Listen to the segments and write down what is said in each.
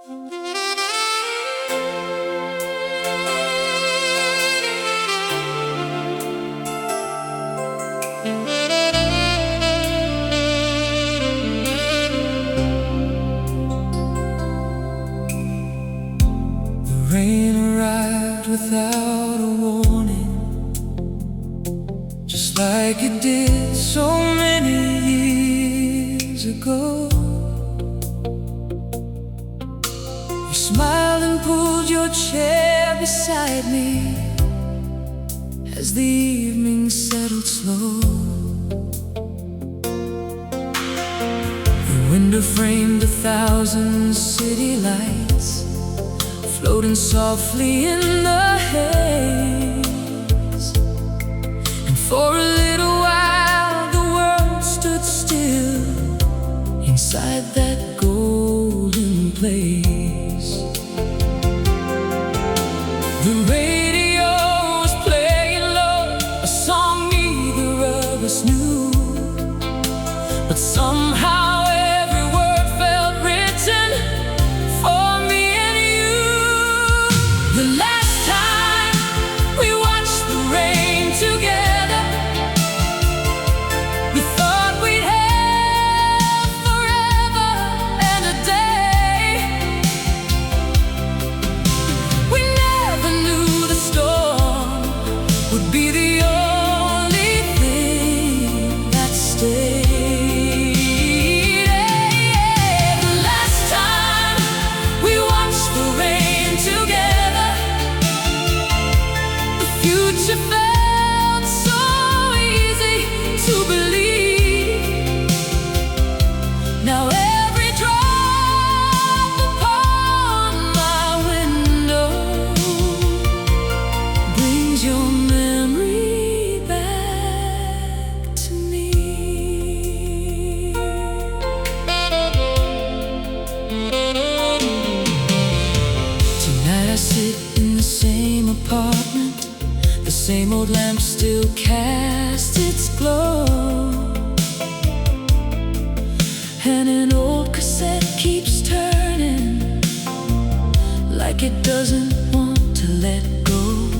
Rain arrived without a warning, just like it did so many years ago. You smiled and pulled your chair beside me as the evening settled slow. The window framed 1,000 city lights floating softly in the haze. And for a little while the world stood still inside that golden place. The radio was playing low, a song neither of us knew, but somehow same old lamp still casts its glow, and an old cassette keeps turning like it doesn't want to let go.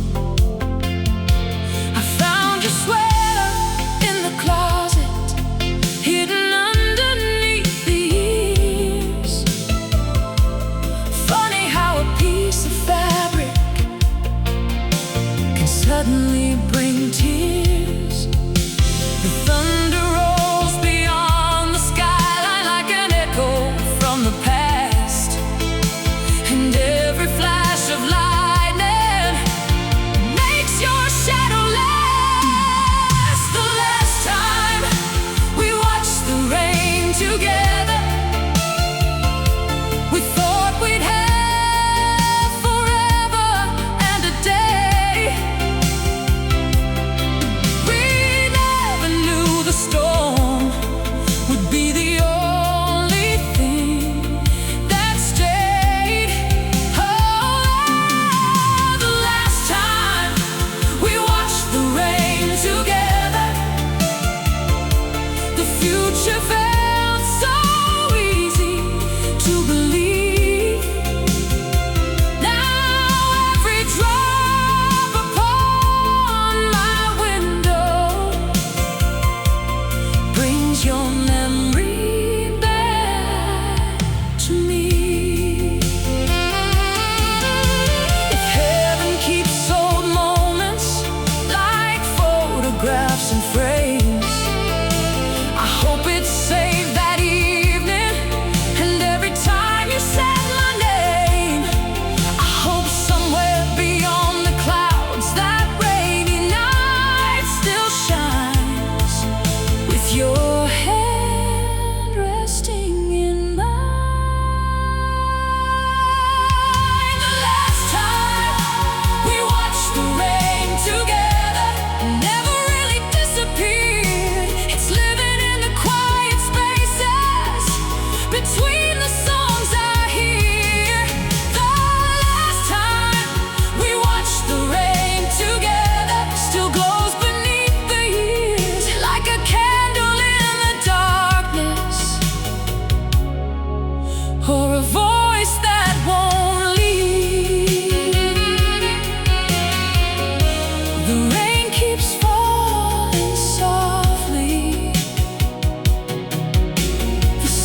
I found your sweater in the closet, hidden underneath the years. Funny how a piece of fabric suddenly bring tears. The thunder rolls beyond the skyline like an echo from the past, and every flash of lightning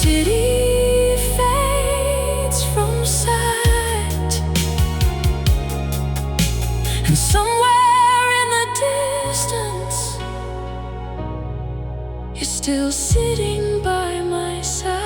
city fades from sight, and somewhere in the distance you're still sitting by my side.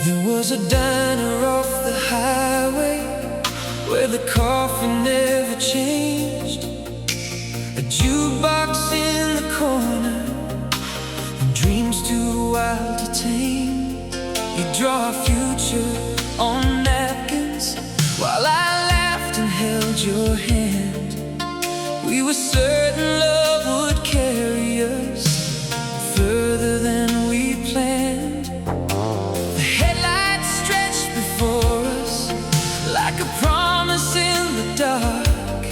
There was a diner off the highway where the coffee never changed, a jukebox in the corner, and dreams too wild to tame. You draw a future on napkins while I laughed and held your hand. We were certain love would carry us further than we planned. Like a promise in the dark,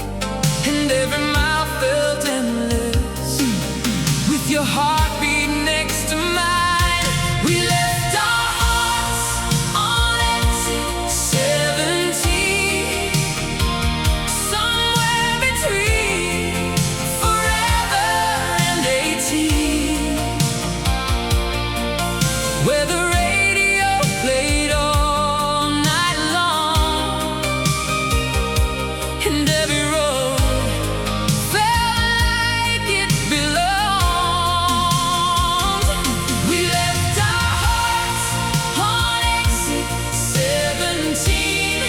and every mile felt endless. With your heartbeat next to mine, we left our hearts on exit 17, somewhere between forever and 18, where the radio played all night long, and every road felt like it belonged. We left our hearts on exit 17,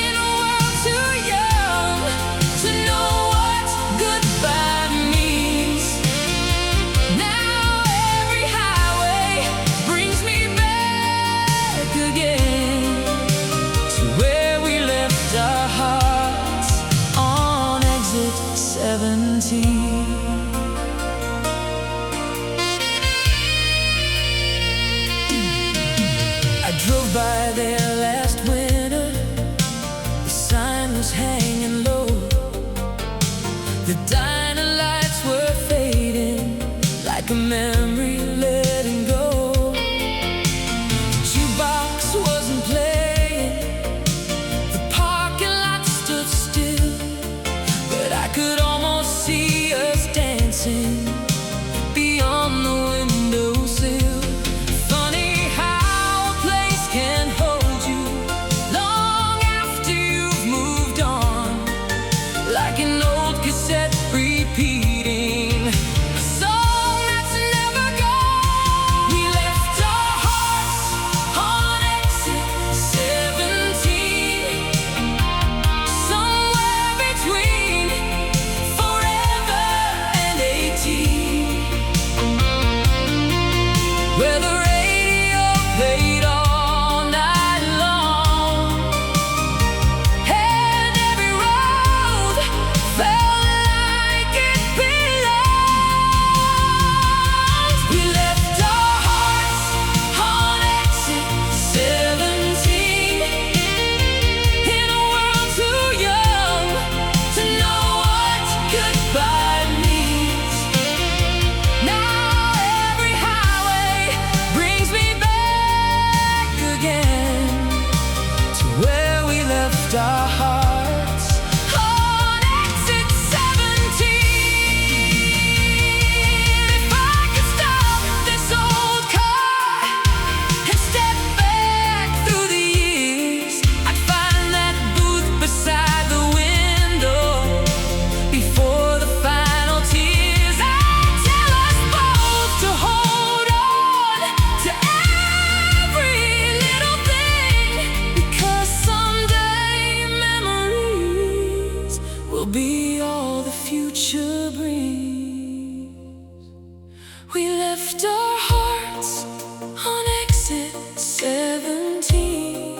in a world too young to know what goodbye means. Now every highway brings me back again to where we left our hearts on exit 17. I drove by there last winter. The sign was hanging low. The diner lights were fading like a memory letting go. The jukebox wasn't playing, the parking lot stood still, but I could almost see us dancing beyond the windowsill. Funny how a place can hold you long after you've moved on, like an old cassette repeating a song that's never gone. We left our hearts on exit 17, somewhere between forever and 18, where the radio played all night long, and every road felt like it belonged. We left our hearts on exit 17, in a world too young to know what goodbye means. Now every highway brings me back again to where we left our hearts on exit 17. If I could stop this old car and step back through the years, I'd find that booth beside the window before the final tears. I'd tell us both to hold on to every little thing, because someday memories will be all the future brings. We left our hearts on exit 17,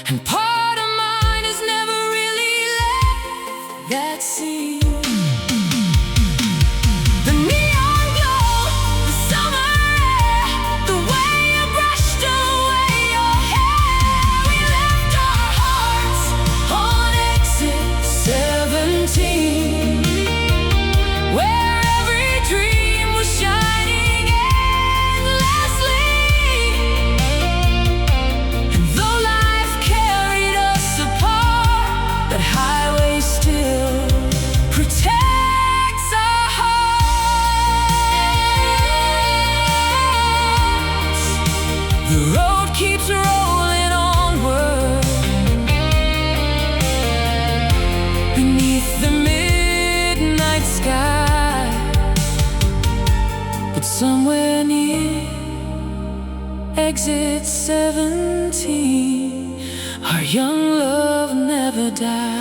and part of mine has never really left that that scene. The neon glow, the summer air, the way you brushed away your hair. We left our hearts on exit 17, where every dream was shining endlessly. And though life carried us apart, that highway still protects our hearts. The road keeps rolling onward beneath the midnight sky, but somewhere near exit 17, our young love never died.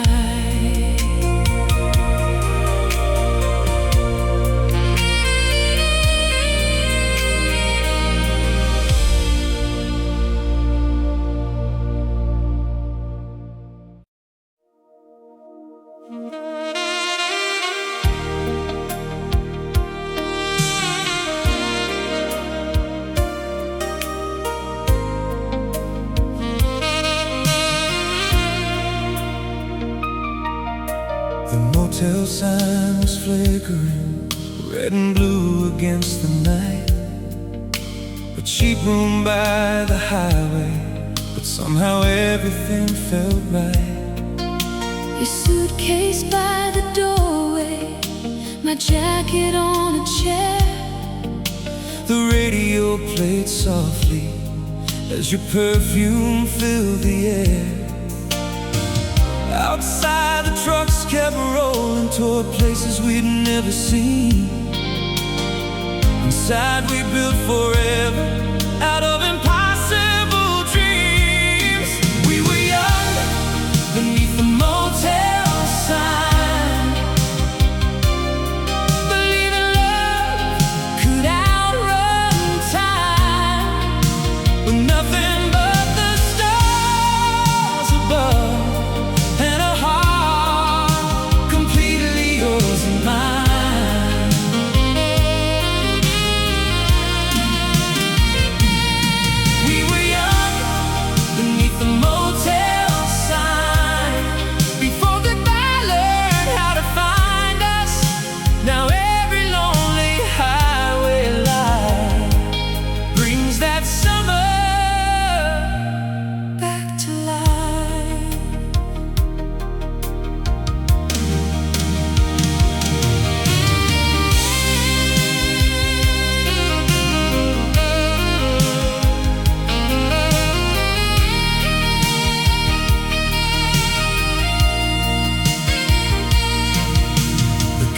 The motel sign was flickering, red and blue against the night. A cheap room by the highway, but somehow everything felt right. Your suitcase by the doorway, my jacket on a chair. The radio played softly as your perfume filled the air. Outside, the trucks kept rolling toward places we'd never seen. Inside, we built forever out of impossible dreams. We were young beneath the motel sign, believing love could outrun time, with nothing but the stars above.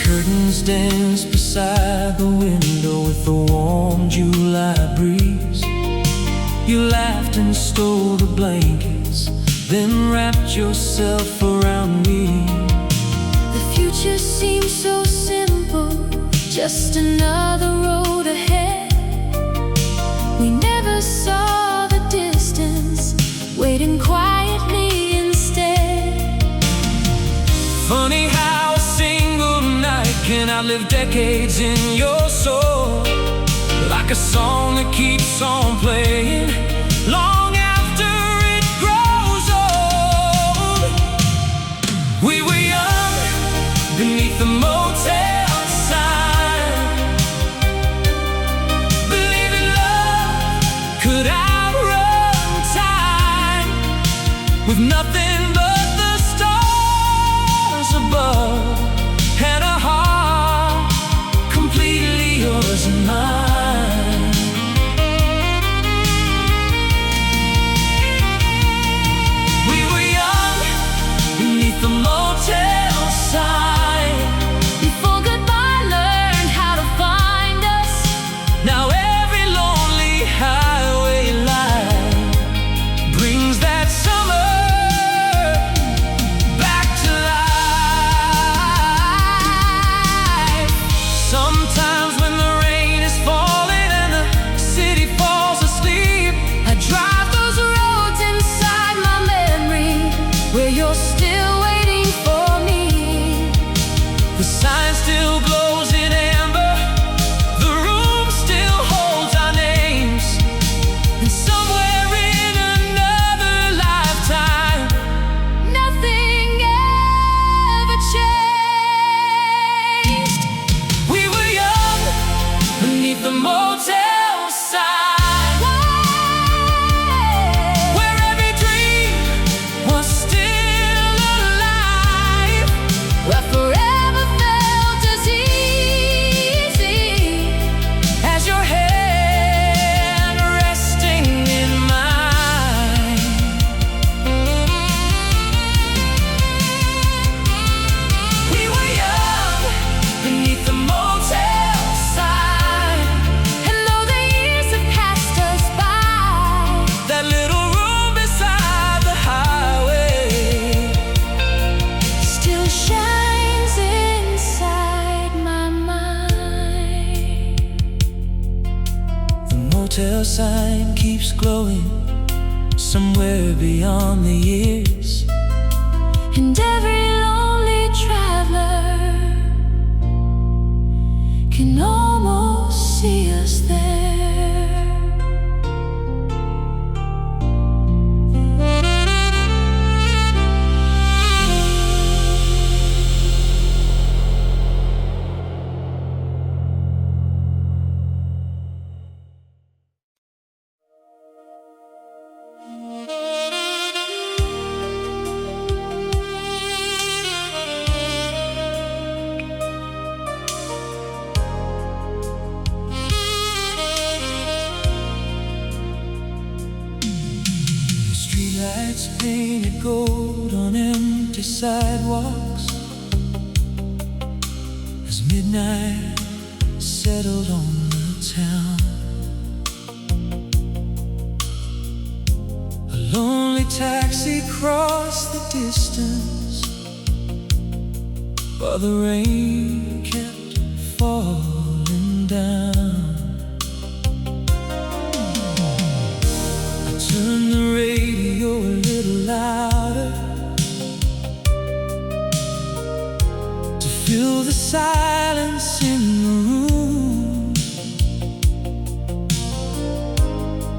Curtains danced beside the window with the warm July breeze. You laughed and stole the blankets, then wrapped yourself around me. The future seemed so simple, just another road ahead. We never saw the distance, waiting quietly instead. Funny how a single night can outlive decades in your soul, like a song that keeps on playing long after it grows old. We were young beneath the motel sign, believing love could outrun time, with nothing but the stars above, and a heart completely yours and mine. We were young beneath the motel sign, Before goodbye learned how to find us. now every lonely highway line brings that summer The sign still glows in amber, the room still holds our names, and somewhere in another lifetime nothing ever changed. we were young beneath the motel sign, where every dream was still alive, where forever felt as easy as your hand resting in mine. We were young beneath the motel sign, and though the years have passed us by, that little room beside the highway. still shines inside my mind. The motel sign keeps glowing somewhere beyond the years, And every lonely traveler can almost see us there. the streetlights painted gold on empty sidewalks, as midnight settled on the town. A lonely taxi crossed the distance, while the rain kept falling down. I turned the radio a little louder to fill the silence in the room,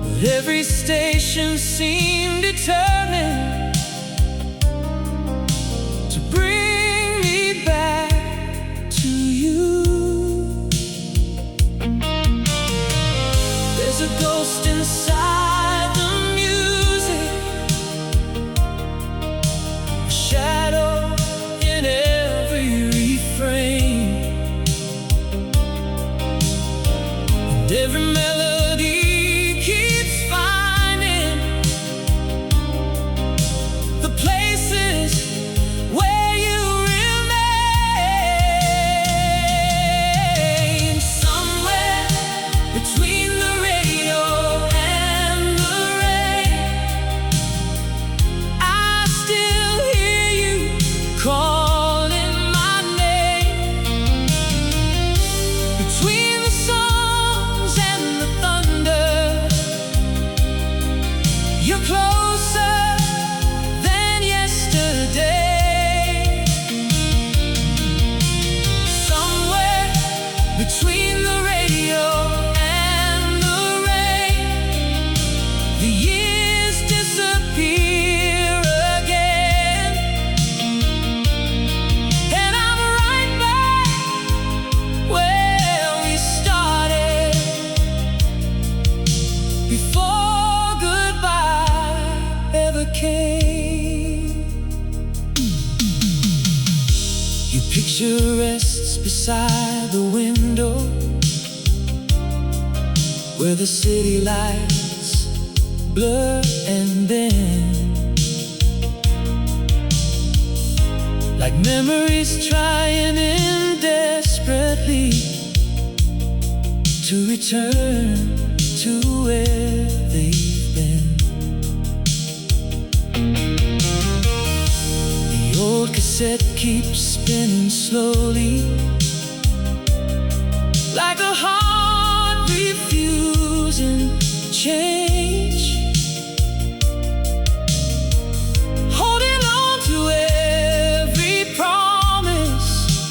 but every station seemed determined to bring me back to you. There's a ghost inside the music, a shadow in every refrain, and every melody keeps finding the places where you remain. Somewhere between the radio and the rain, I still hear you calling my name. Between the songs and the thunder, you're closer than yesterday. Somewhere between the radio and the rain, the years disappear again, and I'm right back where we started, before goodbye ever came. Your picture rests beside the window, where the city lights blur and bend, like memories trying in desperately to return to where they've been. The old cassette keeps spinning slowly, like a heart refusing change, holding on to every promise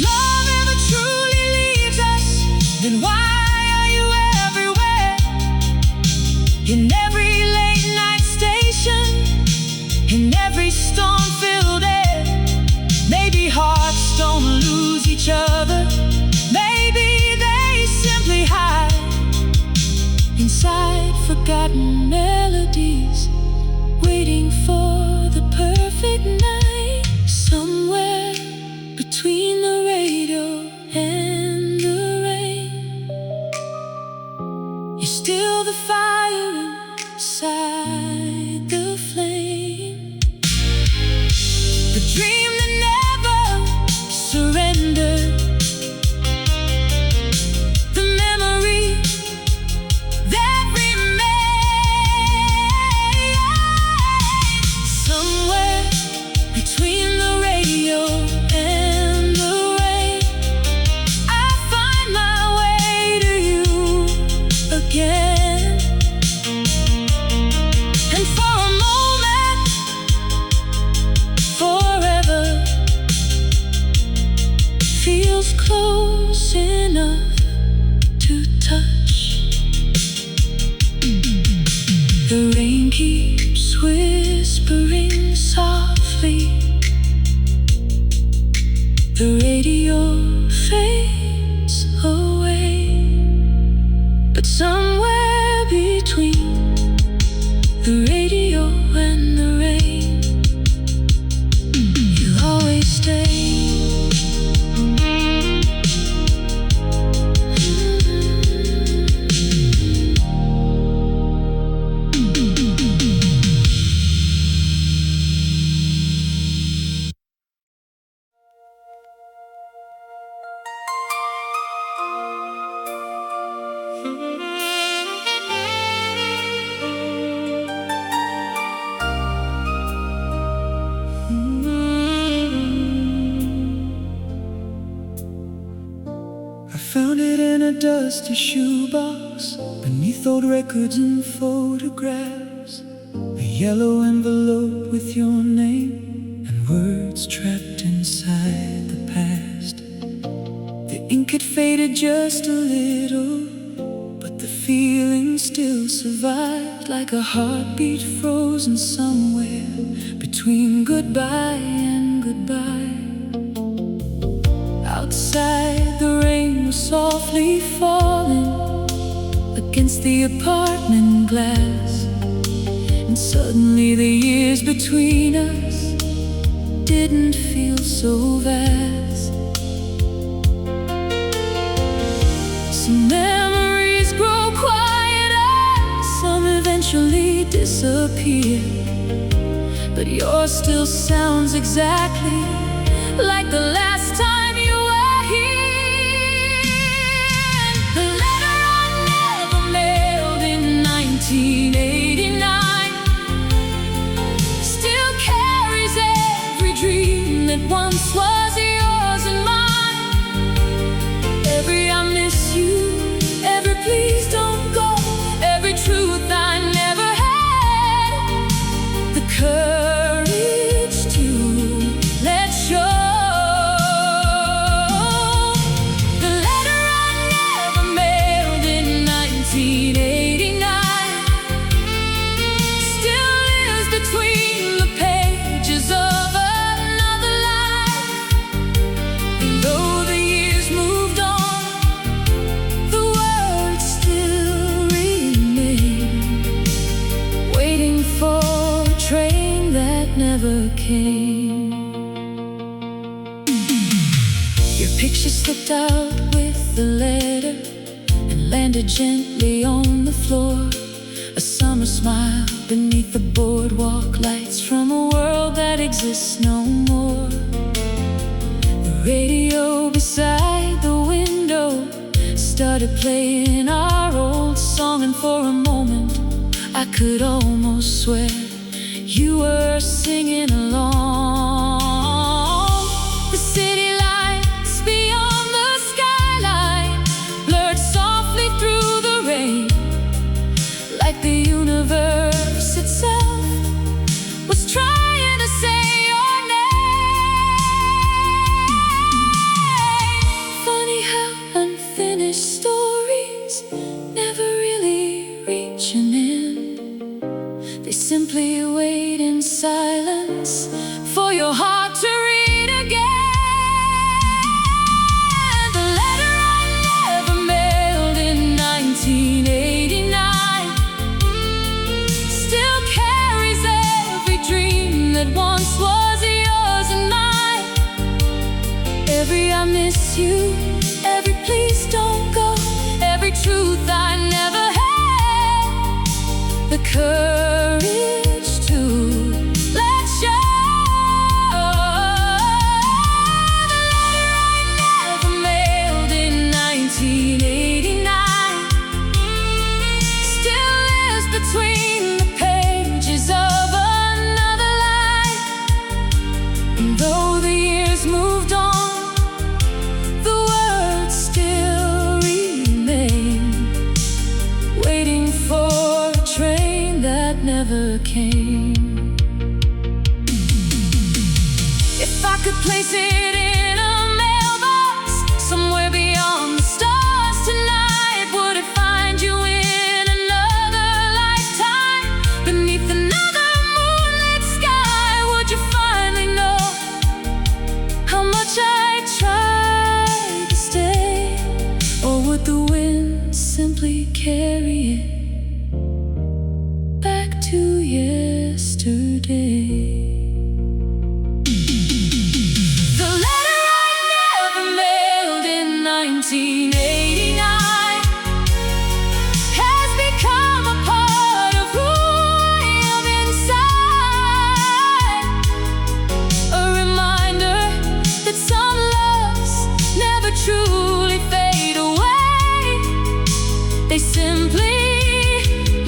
love ever truly leaves us, then why are you everywhere? In every late night station, in every storm-filled air. Maybe hearts don't lose each other, maybe they simply hide inside forgotten melodies, waiting for the perfect night. Somewhere between the radio and the rain, you're still the fire inside the flame, the dream that never surrendered, the memory that remains. Somewhere between the radio and the rain, I find my way to you again. And for a moment, forever feels close enough to touch. The rain keeps whispering softly, the radio fades away, but somewhere between the radio and the rain, you always stay. I found it in a dusty shoebox, beneath old records and photographs. A yellow envelope with your name and words trapped inside the past. The ink had faded just a little, but the feeling still survived, like a heartbeat frozen somewhere between goodbye and goodbye. Outside, the rain was softly falling against the apartment glass, and suddenly the years between us didn't feel so vast. Some memories grow quieter, some eventually disappear, but yours still sounds exactly like the last time you were here. The letter I never mailed in 1989 still carries every dream that once was yours and mine. Every I miss you, every please don't go, every truth I never had the courage to let show. The letter I never mailed in 1989 still lives between the pages of another life. And though the years moved on, the words still remain, waiting for a train that never came. Your picture slipped out with the letter and landed gently on the floor. A summer smile beneath the boardwalk lights from a world that exists no more. The radio beside the window started playing our old song, and for a moment I could almost swear you were singing along. The city lights beyond the skyline blurred softly through the rain, like the universe itself was trying to say your name. I miss you, every please don't go, every truth I never had the courage to let show. The letter I never mailed in 1989 still lives between the pages of another life. And though the years moved on, the words still remain, waiting for a train that never came. If I could place it in a mailbox somewhere beyond the stars tonight, would it find you in another lifetime, beneath another moonlit sky? Would you finally know how much I tried to stay? Or would the wind simply carry it back to yesterday? The letter I never mailed in 1989 has become a part of who I am inside, a reminder that some loves never truly fade away. They simply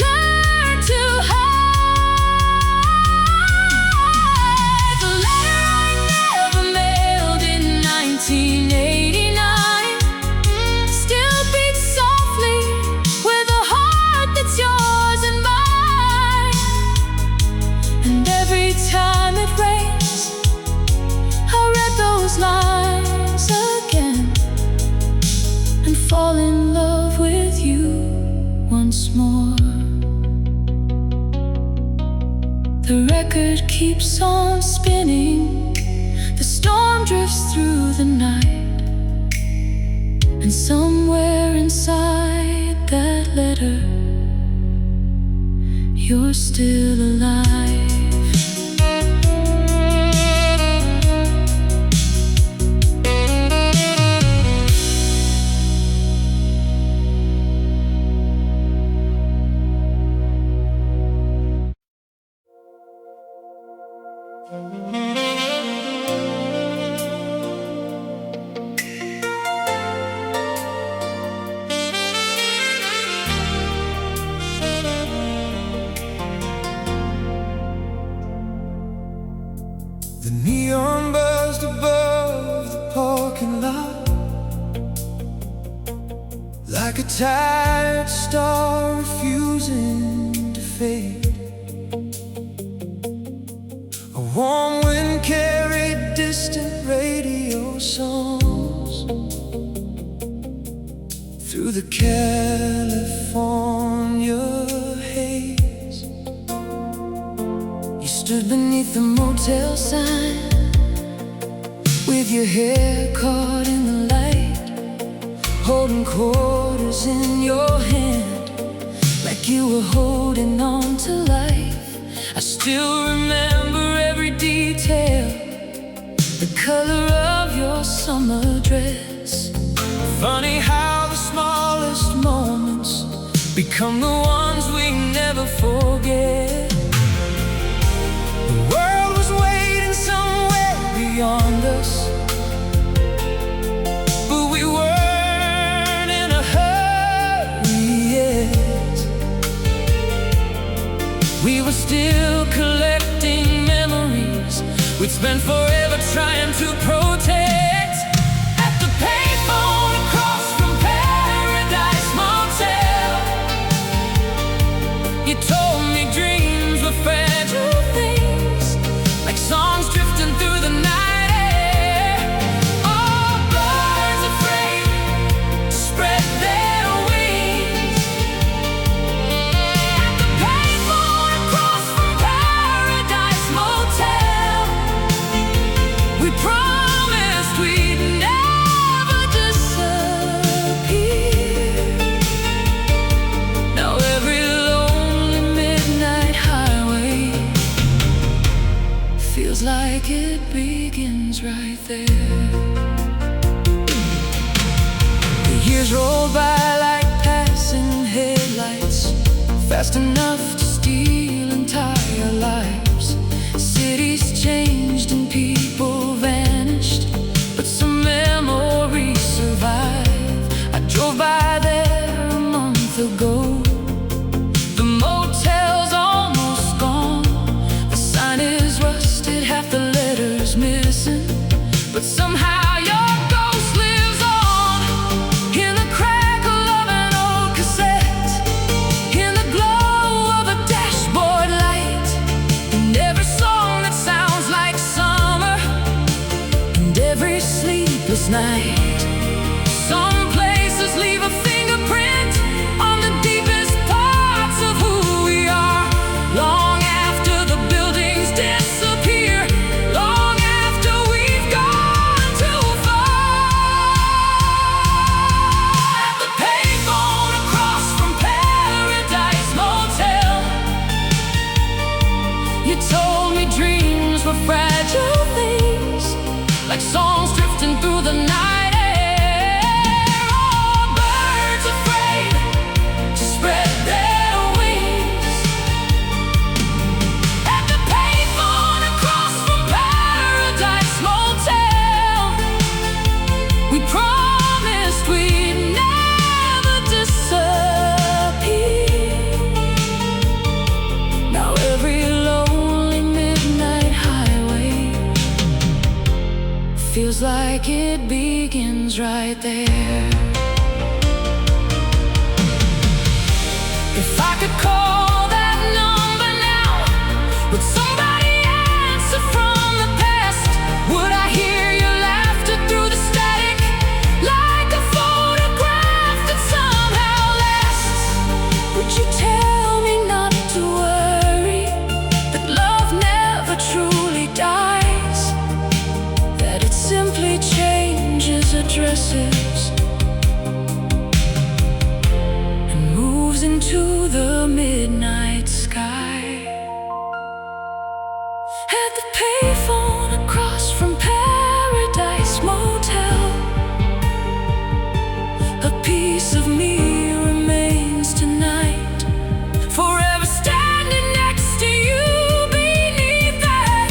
learn to hide. The letter I never mailed in 1989 still beats softly with a heart that's yours and mine. And every time it rains, I read those lines again and fall in love with you once more. The record keeps on spinning, the storm drifts through the night, and somewhere inside that letter, you're still alive. The neon buzzed above the parking lot like a tired star refusing to fade. A warm wind carried distant radio songs through the California haze. You stood beneath the motel sign with your hair caught in the light, holding quarters in your hand like you were holding on to life. I still remember every detail, the color of your summer dress. Funny how the smallest moments become the ones we never forget. The world was waiting somewhere beyond us, but we weren't in a hurry yet. We were still collecting memories we'd spent forever trying to protect. At the payphone across from Paradise Motel, you told me dreams were fragile things, like songs drifting through the night air. Oh, birds afraid to spread their wings. At the payphone across from Paradise Motel, we promised we'd never disappear. Now every lonely midnight highway feels like it begins right there. Years roll by like passing headlights, fast enough to steal entire lives. Cities changed and people vanished, but some memories survive. I drove by there a month ago. The motel's almost gone. The sign is rusted, half the letters missing, but somehow your ghost lives on in the crackle of an old cassette, in the glow of a dashboard light, and every song that sounds like summer, and every sleepless night. Some places leave a fingerprint on the deepest parts of who we are, long after the buildings disappear, long after we've gone too far. At the payphone across from Paradise Motel, you told me dreams were fragile things, like songs drifting through the night air. Oh, birds afraid to spread their wings. At the payphone across from Paradise Motel, we promised we'd never disappear. Now every lonely midnight highway feels like it begins right there. If I could call that number now, would somebody answer from the past? Would I hear your laughter through the static, like a photograph that somehow lasts? Would you tell me not to worry, that love never truly dies, that it simply changes addresses and moves into the midnight sky? At the payphone across from Paradise Motel, a piece of me remains tonight, forever standing next to you beneath that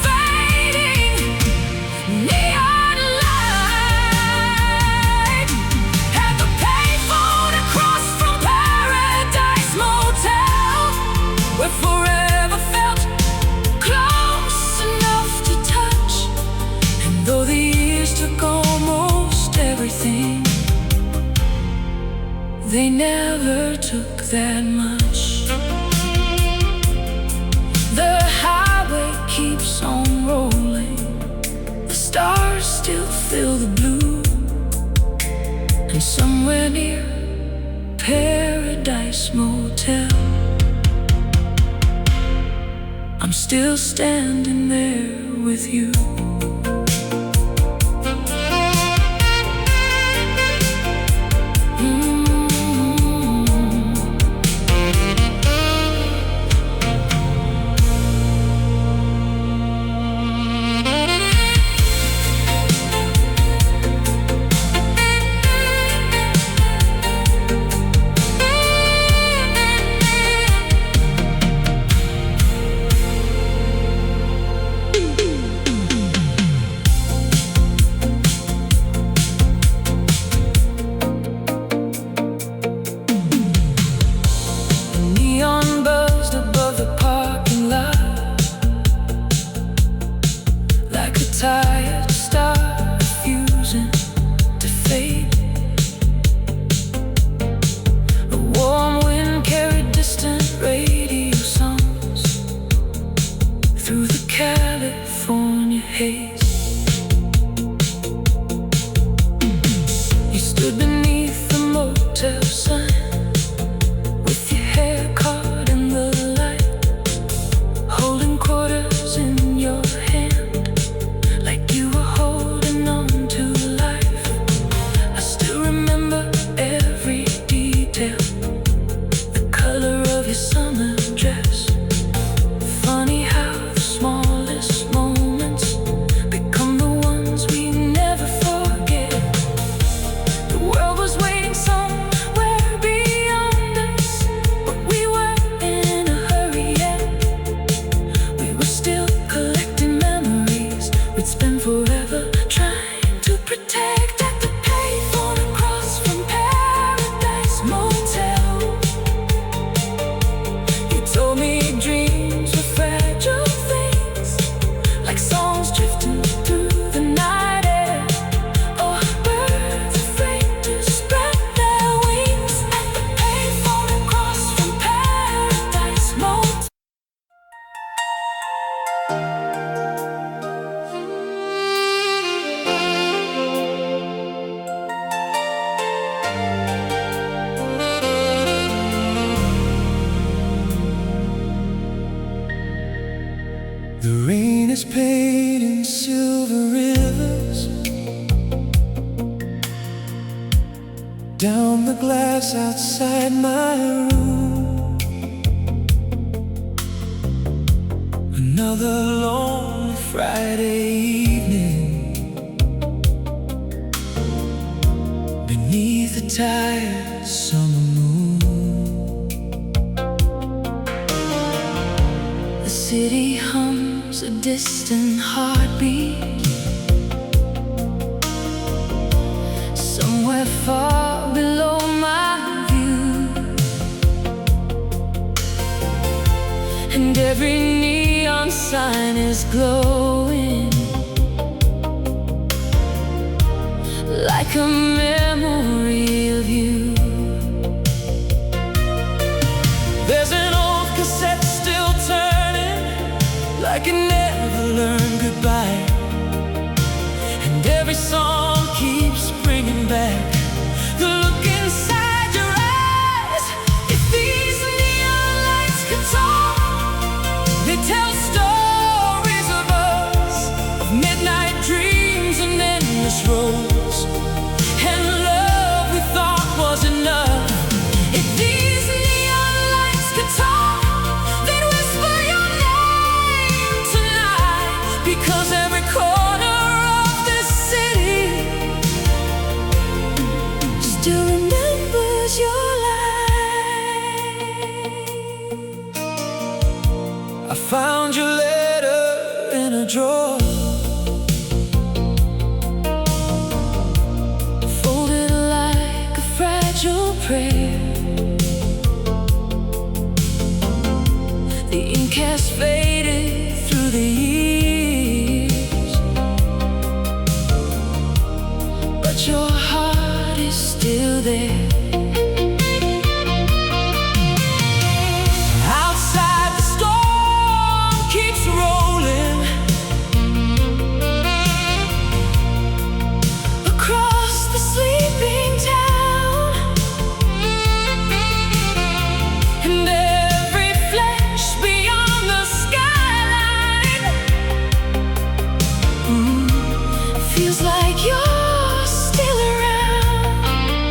fading neon light. At the payphone across from Paradise Motel, where forever felt close enough to touch, and though the years took almost everything, they never took that much. The highway keeps on rolling, the stars still fill the blue, and somewhere near Paradise Motel, I'm still standing there with you. Neon buzzed above the parking lot, like a tired star refusing to fade. A warm wind carried distant radio songs through the California haze. You stood beneath the motel sign, with your hair caught in the light, holding quarters in your hand, like you It's been forever trying to protect at the payphone across from Paradise Motel. You told me dreams were fragile things, like songs drifting through the night air, or birds afraid to spread their wings at the payphone across from Paradise Motel. The rain is painting silver rivers down the glass outside my room. Another long Friday evening beneath the tired summer moon. The city hums a distant heartbeat, somewhere far below my view. And every neon sign is glowing like a memory of you. There's an old cassette still turning, like it never learned goodbye. And every song keeps bringing back the look inside your eyes. If these neon lights could talk, they tell stories of us, of midnight dreams and endless roads, and love we thought was enough. If these neon lights could talk, they'd whisper your name tonight, because every corner of this city Still remembers your light. I found your letter in a drawer, Folded like a fragile prayer. The ink has faded through the years, but your heart is still there. outside the storm keeps rolling, Across the sleeping town, and every flash beyond the skyline feels like you're still around.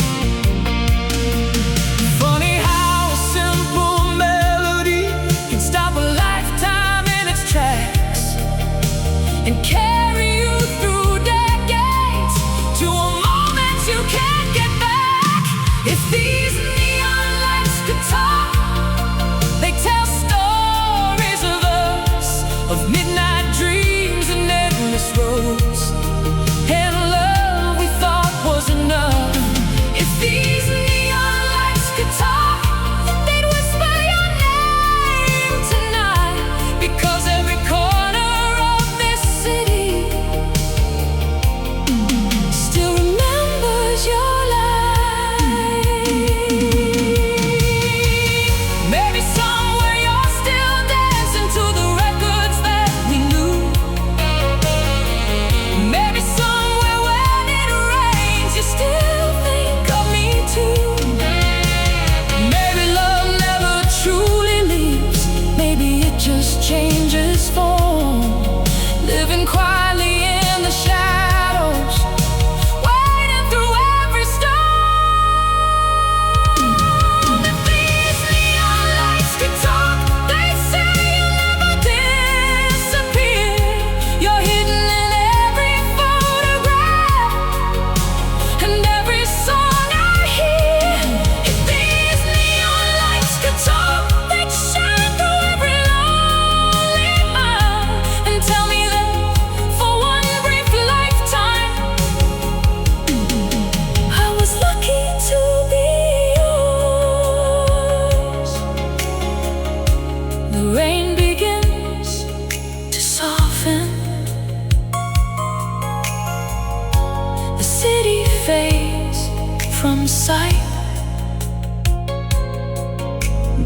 from sight,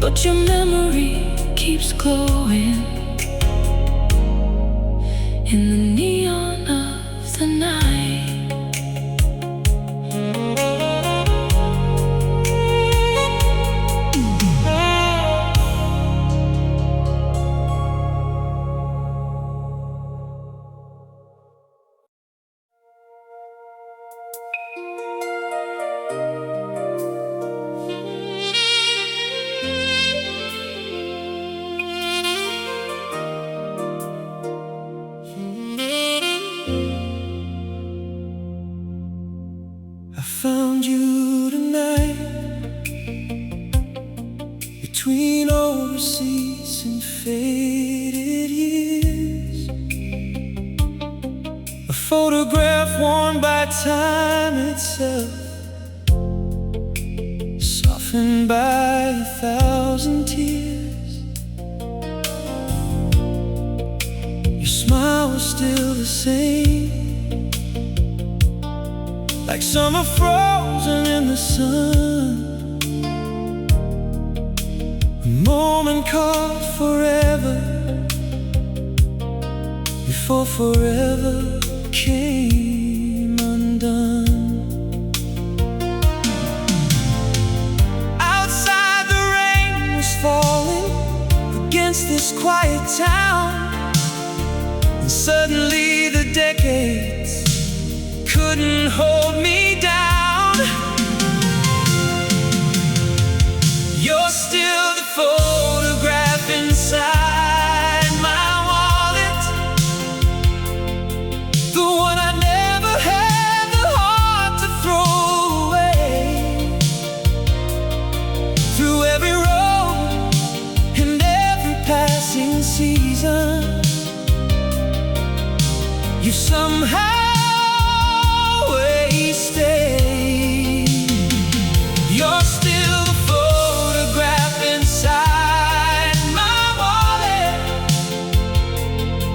but your memory keeps glowing in the neon of the night. I found you tonight, between old receipts and faded years. A photograph worn by time itself, softened by 1,000 tears. Your smile was still the same, like summer frozen in the sun. A moment caught forever, before forever came undone. Outside the rain was falling against this quiet town, and suddenly the decades couldn't hold me down. You're still the photograph inside my wallet, the one I never had the heart to throw away. Through every road and every passing season, you somehow stay. You're still the photograph inside my wallet,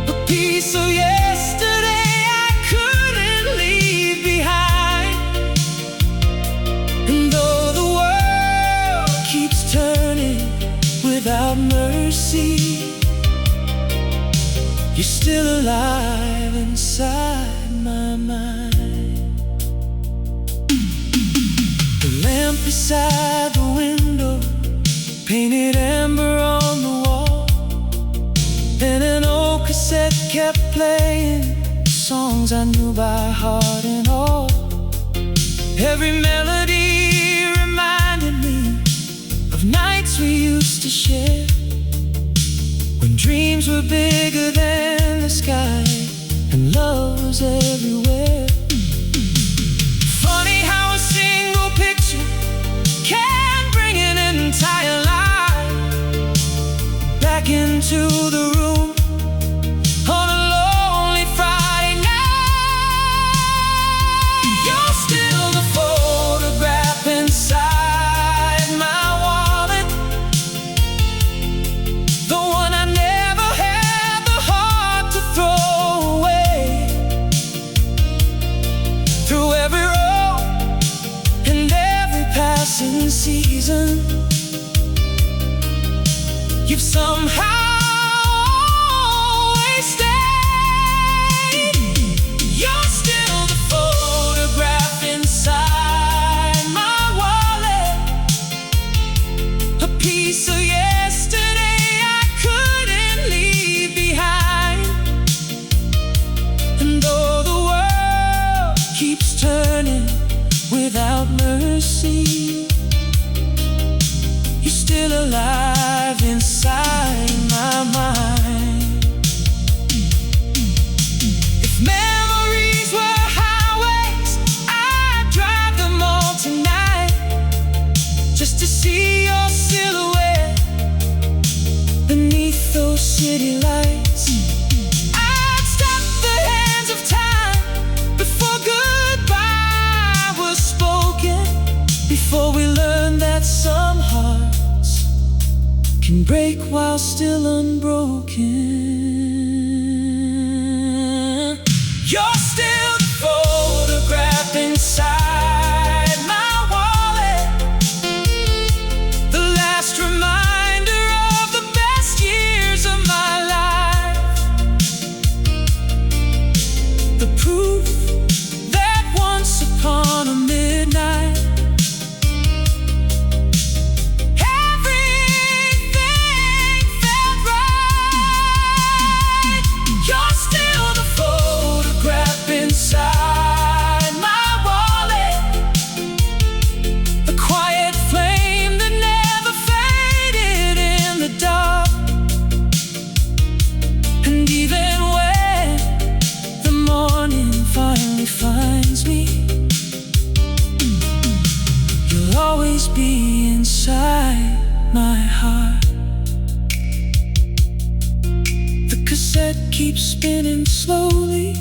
a piece of yesterday I couldn't leave behind. And though the world keeps turning without mercy, you're still alive inside my mind. Lamp beside the window, painted amber on the wall, and an old cassette kept playing songs I knew by heart and all. Every melody reminded me of nights we used to share, when dreams were bigger than the sky and love was everywhere. Funny how a single picture can bring an entire life back into the room on a lonely Friday night. You're still the photograph inside my wallet, the one I never had the heart to throw away. Through every road and every passing season, you've somehow always stayed. You're still the photograph inside my wallet, a piece of yesterday I couldn't leave behind. And though the world keeps turning without mercy, you're still alive inside my mind. If memories were highways, I'd drive them all tonight, just to see your silhouette beneath those city lights. I'd stop the hands of time before goodbye was spoken, before we learned that some hearts can break while still unbroken. You're still the photograph inside my wall, defines me. You'll always be inside my heart. The cassette keeps spinning slowly.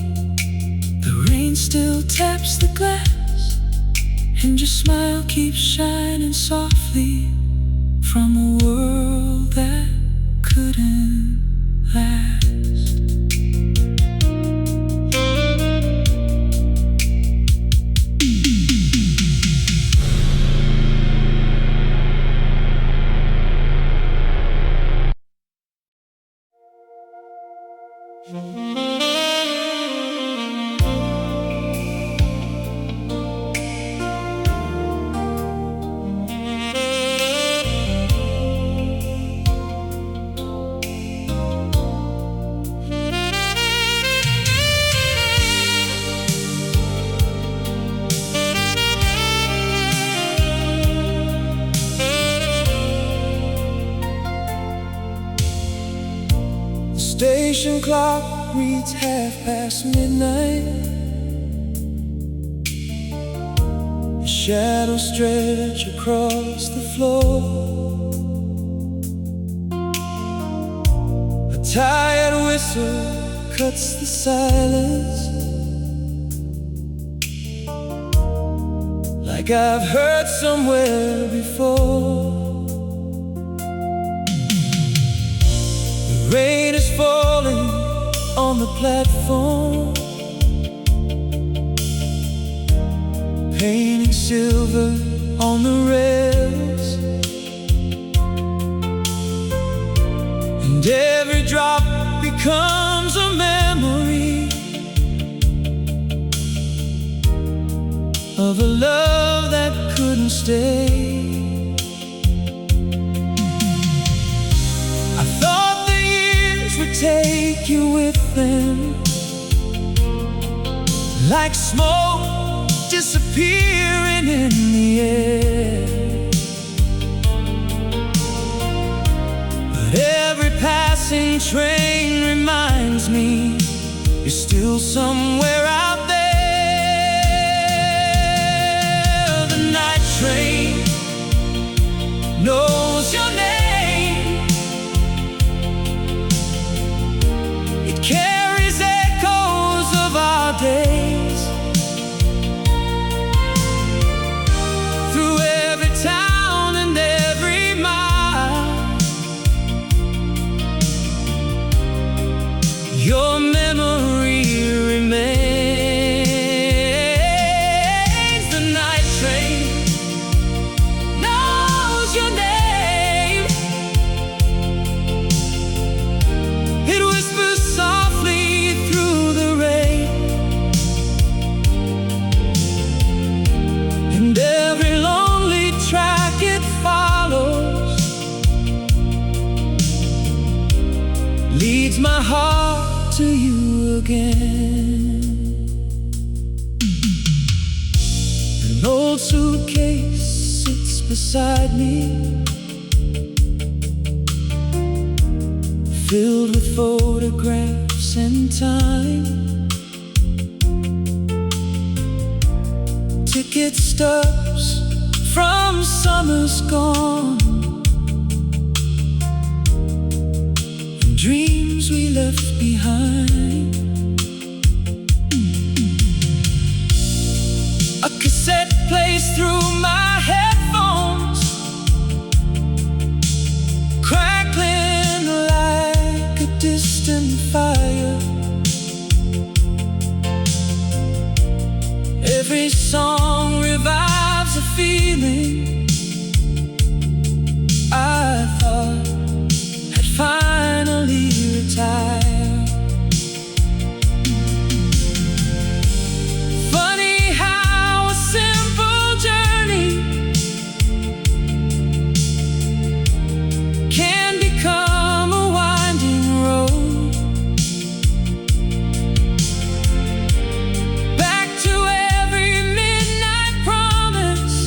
The rain still taps the glass, and your smile keeps shining softly from a world that couldn't last. Station clock reads midnight. Shadows stretch across the floor. A tired whistle cuts the silence, like I've heard somewhere before. The rain is falling on the platform, painting silver on the rails, and every drop becomes a memory of a love that couldn't stay. I thought the years would take you with them, like smoke disappearing in the air. But every passing train reminds me you're still somewhere out there. The night train knows your name. It carries echoes of our days through every town and every mile. Your memory remains. The night train knows your name. It whispers softly through the rain, and every lonely track it follows leads my heart to you again. An old suitcase sits beside me, filled with photographs and time. Ticket stubs from summers gone, and dreams we left behind. A cassette plays through my headphones, crackling like a distant fire. Every song revives a feeling I thought had finally retired. Funny how a simple journey can become a winding road back to every midnight promise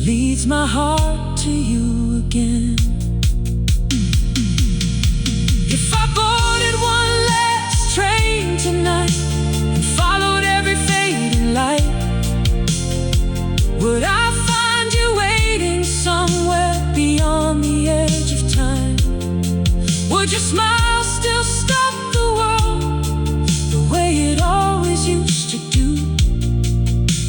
leads my heart to you again. If I boarded one last train tonight and followed every fading light, would I find you waiting somewhere beyond the edge of time? Would your smile still stop the world the way it always used to do?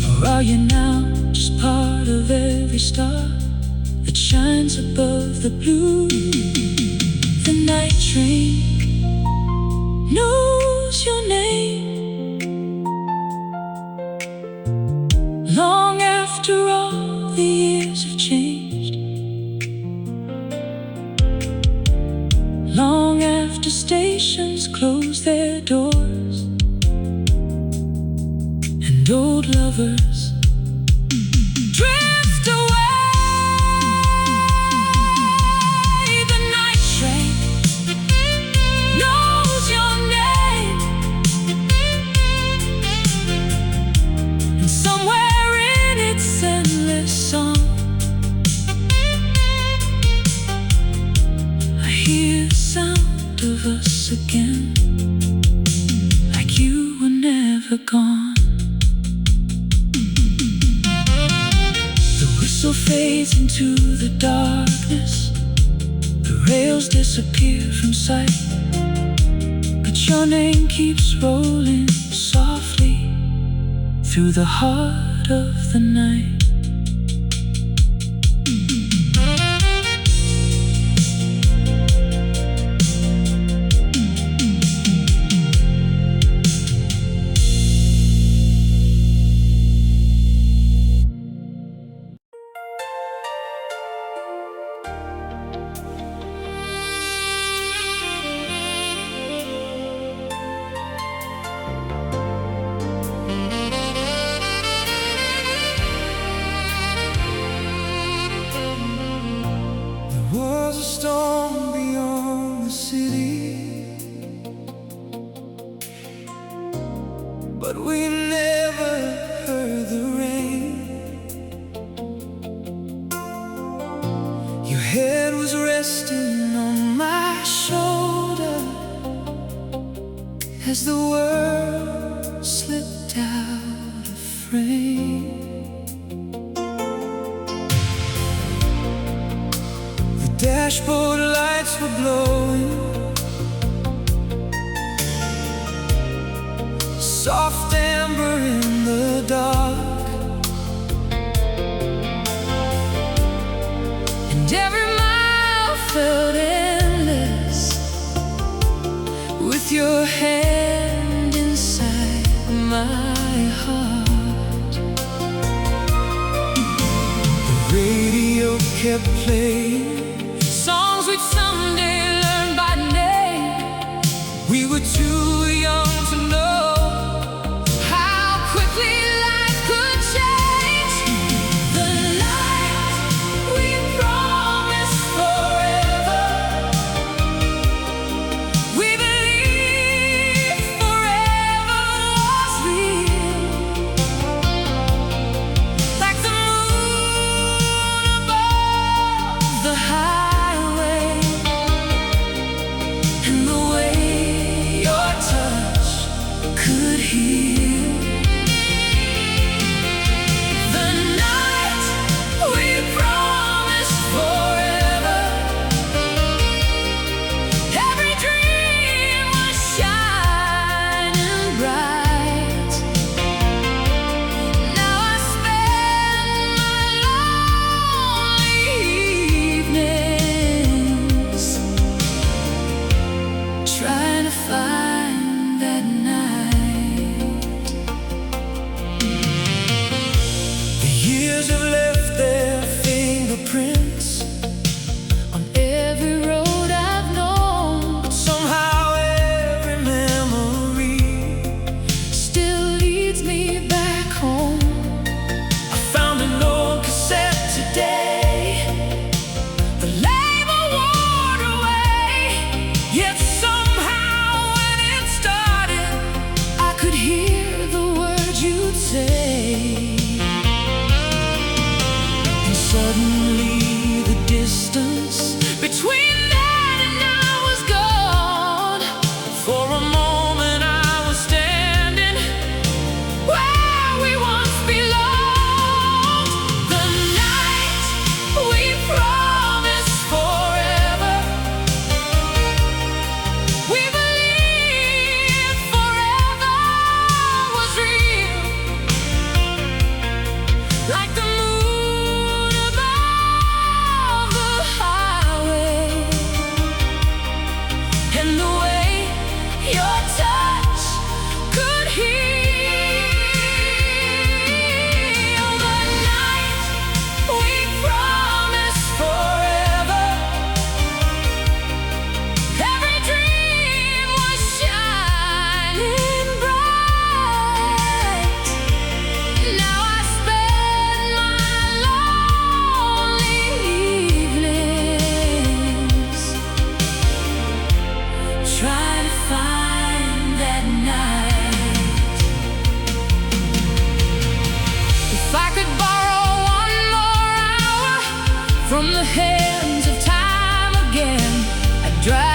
Or are you now just part of every star that shines above the blue? The night train knows your name long after all the years have changed, long after stations close their doors and old lovers drift away. The night train knows your name, and somewhere in its endless song I hear the sound of us again, like you were never gone. The whistle fades into the darkness, the rails disappear from sight, but your name keeps rolling softly through the heart of the night. Was a storm beyond the city, but we never heard the rain. Your head was resting on my shoulder as the world slipped out of frame. Dashboard lights were glowing, soft amber in the dark, and every mile felt endless with your hand inside my heart. The radio kept playing songs we'd someday learn by name. We were too young to know how quickly life could change. The night we promised forever, we believed forever was real, like the moon above the from the hands of time again. I drive